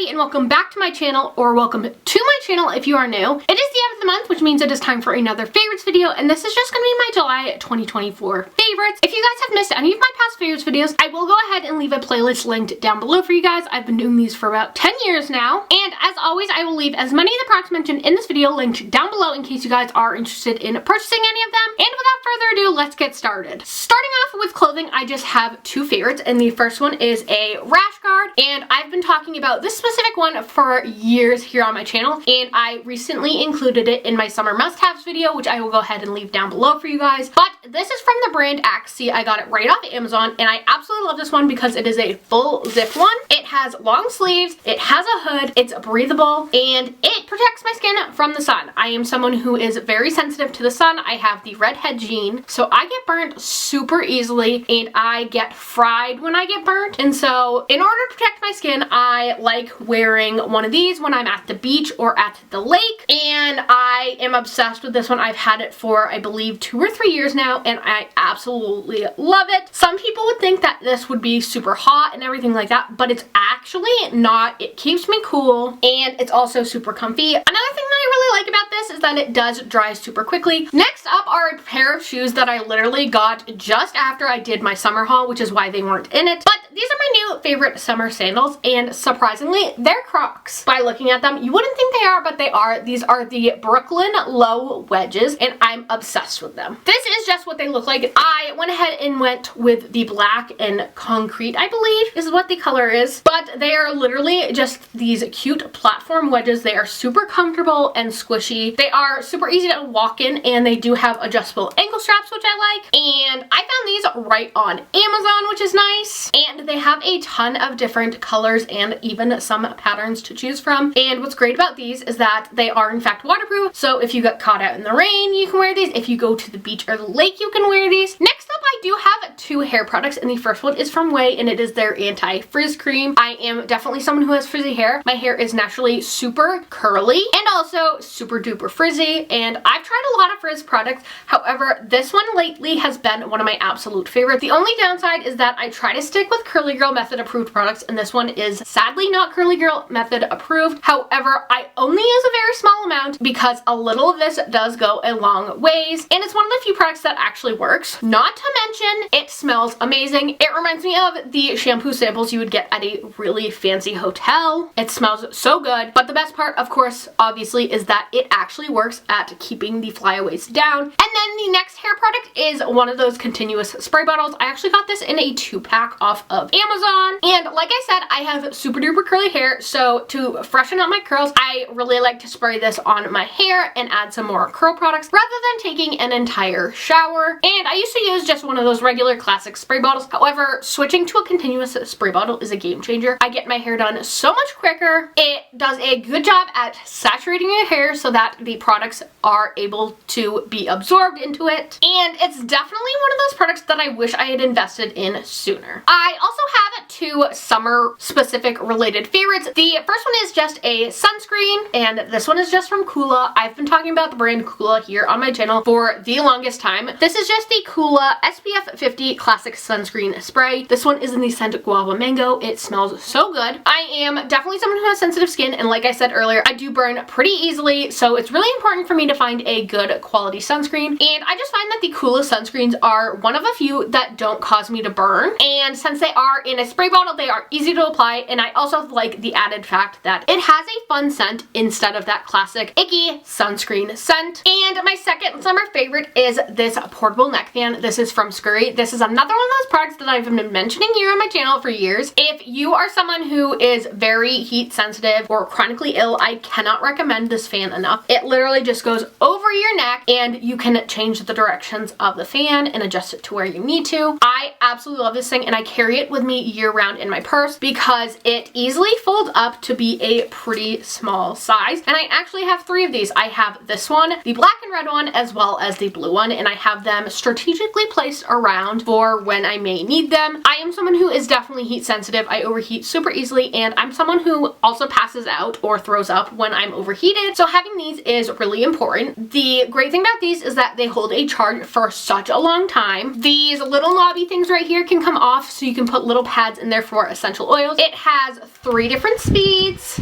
Caddy and welcome back to my channel, or welcome to my channel if you are new. It is the end of the month, which means it is time for another favorites video, and this is just going to be my July 2024 favorites. If you guys have missed any of my past favorites videos, I will go ahead and leave a playlist linked down below for you guys. I've been doing these for about 10 years now, and as always, I will leave as many of the products mentioned in this video linked down below in case you guys are interested in purchasing any of them. And without further ado, let's get started. Starting off with clothing, I just have two favorites, and the first one is a rash guard, and I've been talking about this specific one for years here on my channel, and I recently included it in my summer must-haves video, which I will go ahead and leave down below for you guys. But this is from the brand AXESEA. I got it right off Amazon, and I absolutely love this one because it is a full zip one. It has long sleeves, it has a hood, it's breathable, and it protects my skin from the sun. I am someone who is very sensitive to the sun. I have the redhead gene, so I get burnt super easily, and I get fried when I get burnt. And so in order to protect my skin, I like wearing one of these when I'm at the beach or at the lake, and I am obsessed with this one. I've had it for, I believe, 2 or 3 years now, and I absolutely love it. Some people would think that this would be super hot and everything like that, but it's actually not. It keeps me cool, and it's also super comfy. Another thing that I really like about this is that it does dry super quickly. Next up are a pair of shoes that I literally got just after I did my summer haul, which is why they weren't in it. But these are my new favorite summer sandals, and surprisingly, they're Crocs. By looking at them, you wouldn't think they are, but they are. These are the Brooklyn Low Wedges, and I'm obsessed with them. This is just what they look like. I went ahead and went with the black and concrete, I believe is what the color is, but they are literally just these cute platform wedges. They are super comfortable and squishy. They are super easy to walk in, and they do have adjustable ankle straps, which I like. And I found these right on Amazon, which is nice. And they have a ton of different colors and even some patterns to choose from. And what's great about these is that they are in fact waterproof. So if you get caught out in the rain, you can wear these. If you go to the beach or the lake, you can wear these. Next up, I do have two hair products, and the first one is from OUAI, and it is their Anti-Frizz cream. I am definitely someone who has frizzy hair. My hair is naturally super curly and also super duper frizzy, and I've tried a lot of frizz products. However, this one lately has been one of my absolute favorites. The only downside is that I try to stick with Curly Girl Method approved products, and this one is sadly not Curly Girl Method approved. However, I only use a very small amount because a little of this does go a long ways, and it's one of the few products that actually works. Not to mention, it smells amazing. It reminds me of the shampoo samples you would get at a really fancy hotel. It smells so good, but the best part, of course, obviously, is that it actually works at keeping the flyaways down. And then the next hair product is one of those continuous spray bottles. I actually got this in a 2-pack off of Amazon, and like I said, I have super duper curly hair, so to freshen up my curls, I really like to spray this on my hair and add some more curl products rather than taking an entire shower. And I used to use just one of those regular classic spray bottles. However, switching to a continuous spray bottle is a game changer. I get my hair done so much quicker. It does a good job at saturating your hair so that the products are able to be absorbed into it, and it's definitely one of those products that I wish I had invested in sooner. I also have two summer specific related favorites. The first one is just a sunscreen, and this one is just from COOLA. I've been talking about the brand COOLA here on my channel for the longest time. This is just the COOLA SPF 50 Classic Sunscreen Spray. This one is in the scent Guava Mango. It smells so good. I am definitely someone who has sensitive skin, and like I said earlier, I do burn pretty easily, so it's really important for me to find a good quality sunscreen, and I just find that the COOLA sunscreens are one of a few that don't cause me to burn, and since they are in a spray bottle, they are easy to apply, and I also like the added fact that it has a fun scent instead of that classic icky sunscreen scent. And my second summer favorite is this portable neck fan. This is from Scurry. This is another one of those products that I've been mentioning here on my channel for years. If you are someone who is very heat sensitive or chronically ill, I cannot recommend this fan enough. It literally just goes over your neck, and you can change the directions of the fan and adjust it to where you need to. I absolutely love this thing, and I carry it with me year round in my purse because it easily folds up to be a pretty small size. And I actually have 3 of these. I have this one, the black and red one, as well as the blue one, and I have them strategically placed around for when I may need them. I am someone who is definitely heat sensitive. I overheat super easily, and I'm someone who also passes out or throws up when I'm overheated, so having these is really important. The great thing about these is that they hold a charge for such a long time. These little knobby things right here can come off, so you can put little pads adds in there for essential oils. It has 3 different speeds.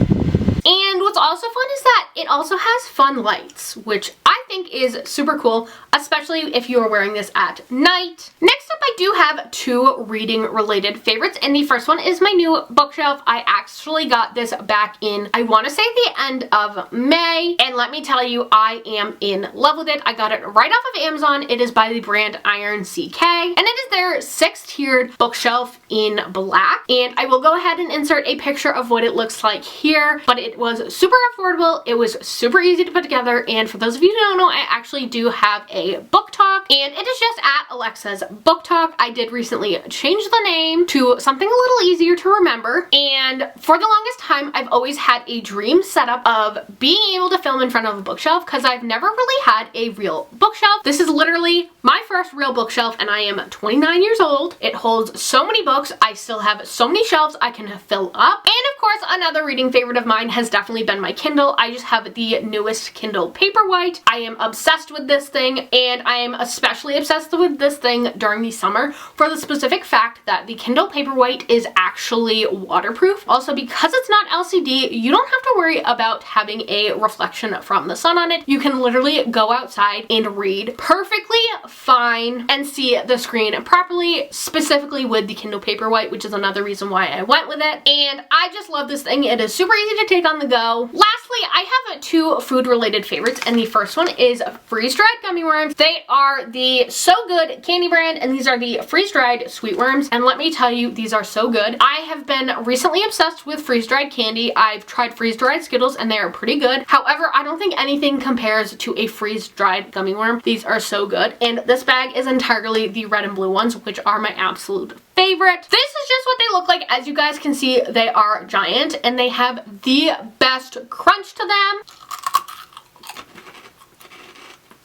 And what's also fun is that it also has fun lights, which I think is super cool, especially if you are wearing this at night. Next up, I do have 2 reading related favorites, and the first one is my new bookshelf. I actually got this back in, I want to say, the end of May, and let me tell you, I am in love with it. I got it right off of Amazon. It is by the brand IRONCK, and it is their 6-tiered bookshelf in black, and I will go ahead and insert a picture of what it looks like here, but it was super affordable. It was super easy to put together, and for those of you who don't know, I actually do have a book talk, and it is just at Alexa's Book Talk. I did recently change the name to something a little easier to remember, and for the longest time, I've always had a dream setup of being able to film in front of a bookshelf because I've never really had a real bookshelf. This is literally my first real bookshelf, and I am 29 years old. It holds so many books. I still have so many shelves I can fill up, and of course, another reading favorite of mine has definitely been my Kindle. I just have the newest Kindle Paperwhite. I am obsessed with this thing, and I am especially obsessed with this thing during the summer for the specific fact that the Kindle Paperwhite is actually waterproof. Also, because it's not LCD, you don't have to worry about having a reflection from the sun on it. You can literally go outside and read perfectly fine and see the screen properly, specifically with the Kindle Paperwhite, which is another reason why I went with it. And I just love this thing. It is super easy to take on the go. Lastly, I have 2 food related favorites, and the first one is freeze-dried gummy worms. They are the So Good candy brand, and these are the freeze-dried sweet worms, and let me tell you, these are so good. I have been recently obsessed with freeze-dried candy. I've tried freeze-dried Skittles, and they are pretty good. However, I don't think anything compares to a freeze-dried gummy worm. These are so good, and this bag is entirely the red and blue ones, which are my absolute favorite. This is just what they look like. As you guys can see, they are giant, and they have the best crunch to them.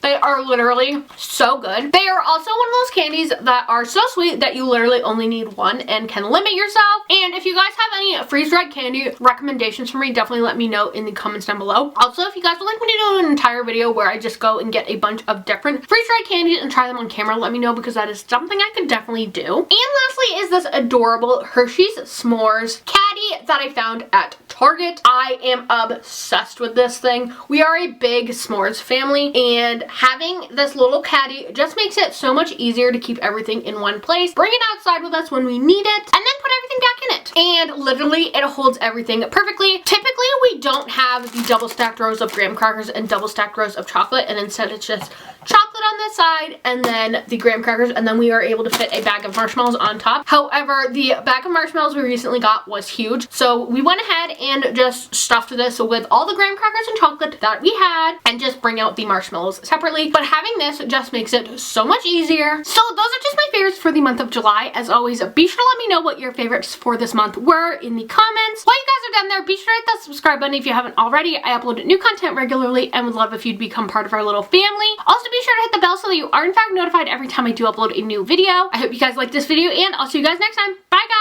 They are literally so good. They are also one of those candies that are so sweet that you literally only need one and can limit yourself. And if you guys have any freeze-dried candy recommendations for me, definitely let me know in the comments down below. Also, if you guys would like me to do an entire video where I just go and get a bunch of different freeze-dried candies and try them on camera, let me know, because that is something I could definitely do. And lastly is this adorable Hershey's S'mores Caddy that I found at Target. I am obsessed with this thing. We are a big s'mores family, and having this little caddy just makes it so much easier to keep everything in one place, bring it outside with us when we need it, and then put everything back in it. And literally, it holds everything perfectly. Typically, we don't have the double stacked rows of graham crackers and double stacked rows of chocolate, and instead it's just chocolate on this side and then the graham crackers, and then we are able to fit a bag of marshmallows on top. However, the bag of marshmallows we recently got was huge, so we went ahead and just stuffed this with all the graham crackers and chocolate that we had and just bring out the marshmallows separately. But having this just makes it so much easier. So those are just my favorites for the month of July. As always, be sure to let me know what your favorites for this month were in the comments. While you guys are down there, be sure to hit that subscribe button if you haven't already. I upload new content regularly and would love if you'd become part of our little family. Also, be sure to hit the bell so that you are in fact notified every time I do upload a new video. I hope you guys like this video, and I'll see you guys next time. Bye guys!